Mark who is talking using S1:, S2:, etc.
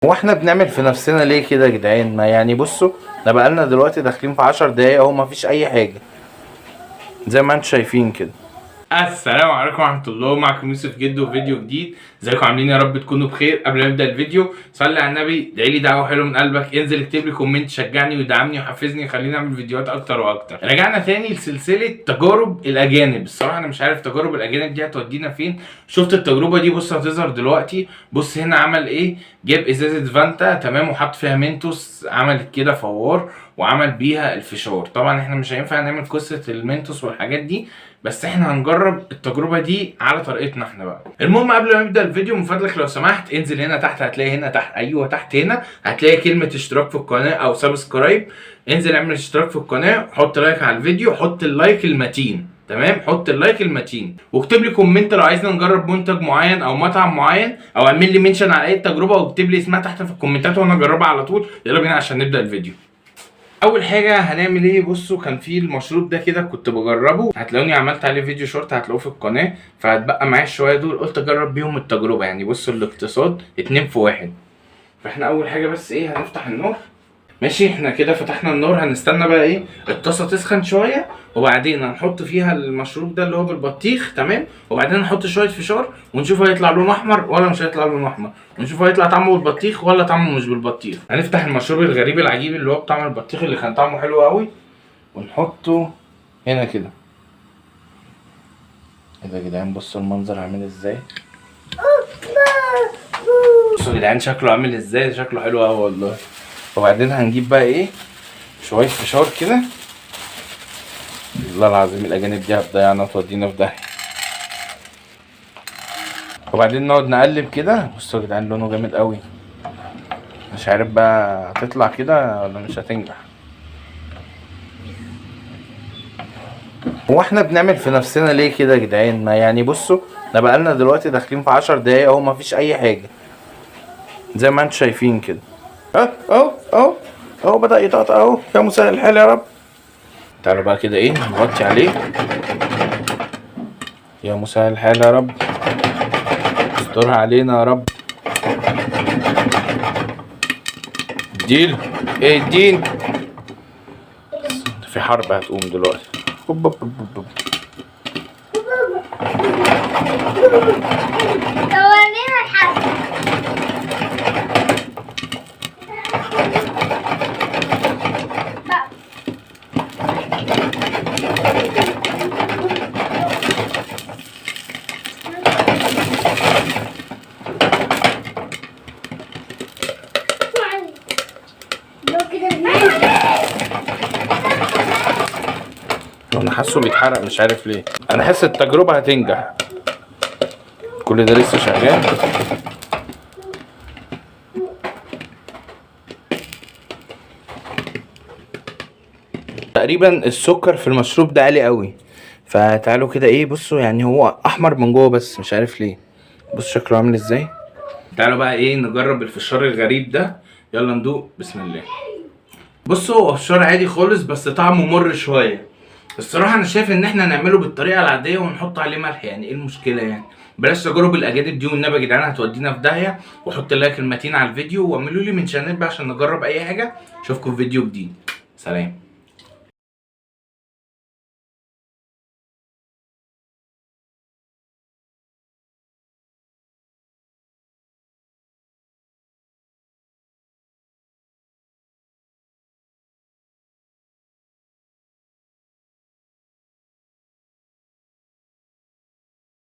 S1: هو احنا بنعمل في نفسنا ليه كده يا جدعان؟ ما يعني بصوا، ده بقالنا دلوقتي داخلين في 10 دقايق اهو، مفيش اي حاجه زي ما انتم شايفين كده.
S2: السلام عليكم ورحمة الله، معكم يوسف جدو في فيديو جديد. ازيكم عاملين؟ يا رب تكونوا بخير. قبل ما نبدأ الفيديو صلي على النبي، ادعي لي دعوة حلوة من قلبك، انزل اكتب لي كومنت شجعني ويدعمني ويحفزني يخليني اعمل فيديوهات اكتر واكتر. رجعنا تاني لسلسلة تجارب الاجانب. الصراحة انا مش عارف تجارب الاجانب دي هتودينا فين. شفت التجربة دي؟ بص هتظهر دلوقتي. بص هنا عمل ايه، جاب ازازة فانتا تمام وحط فيها مينتوس، عملت كده فوار وعمل بيها الفشار. طبعا احنا مش هينفع نعمل قصة المينتوس والحاجات دي، بس احنا هنجرب التجربه دي على طريقتنا احنا بقى. المهم قبل ما نبدا الفيديو من فضلك لو سمحت انزل هنا تحت، هتلاقي هنا تحت، ايوه تحت هنا هتلاقي كلمه اشتراك في القناه او سبسكرايب. انزل اعمل اشتراك في القناه، حط لايك على الفيديو، حط اللايك المتين تمام، حط اللايك المتين واكتب لي كومنت لو عايزنا نجرب منتج معين او مطعم معين، او اعمل لي منشن على اي تجربه واكتب لي اسمها تحت في الكومنتات وانا اجربها على طول. يلا بينا عشان نبدا الفيديو. اول حاجه هنعمل ايه، بصوا كان في المشروب ده كده كنت بجربه، هتلاقوني عملت عليه فيديو شورت هتلاقوه في القناه، فهتبقى معايا شويه دول قلت اجرب بيهم التجربه. يعني بصوا الاقتصاد 2 في 1. فاحنا اول حاجه بس ايه، هنفتح النار. ماشي، احنا كده فتحنا النار، هنستنى بقى ايه الطاسه تسخن شويه، وبعدين هنحط فيها المشروب ده اللي هو بالبطيخ تمام، وبعدين نحط شويه فشار ونشوف هيطلع لونه احمر ولا مش هيطلع لونه احمر، ونشوف هيطلع طعمه بالبطيخ ولا طعمه مش بالبطيخ. هنفتح المشروب الغريب العجيب اللي هو بطعم البطيخ اللي كان طعمه حلو قوي ونحطه هنا كده. ايه ده يا جدعان؟ بصوا المنظر عامل ازاي، بصوا يا جدعان شكله عامل ازاي، شكله حلو قوي والله. وبعدين هنجيب بقى ايه شويه فشار كده، والله العظيم الاجانب دي هتضيعنا وتودينا في داهيه. وبعدين نقعد نقلب كده. بصوا يا جدعان لونه جامد قوي، مش عارف بقى هتطلع كده ولا مش هتنجح. هو احنا بنعمل في نفسنا ليه كده يا جدعان؟ ما يعني بصوا، ده بقالنا دلوقتي داخلين في 10 دقايق اهو، مفيش اي حاجه زي ما انتم شايفين كده. اهو بدأ يتقطع اهو. يا مسهل الحال يا رب. تعالوا بقى كده ايه نغطي عليه. يا مسهل الحال يا رب، استرها علينا يا رب. اديله ايه، اديني. في حرب هتقوم دلوقتي.
S3: ورينا الحرب.
S1: انا حاسه بيتحرق مش عارف ليه. انا حاسس التجربه هتنجح. كل ده لسه شغال. تقريبا السكر في المشروب ده عالي قوي، فتعالوا كده ايه بصوا، يعني هو احمر من جوه بس مش عارف ليه. بص شكله عامل ازاي.
S2: تعالوا بقى ايه نجرب الفشار الغريب ده. يلا ندوق بسم الله. بصوا هو فشار عادي خالص بس طعمه مر شويه. الصراحه انا شايف ان احنا نعمله بالطريقه العاديه ونحط عليه ملح، يعني ايه المشكله يعني؟ بلاش تجارب الاجانب دي والنبي يا جدعان هتودينا في داهيه. وحط اللايك المتين على الفيديو واعملوا لي منشنات بقى عشان نجرب اي حاجه. اشوفكم في فيديو جديد، سلام.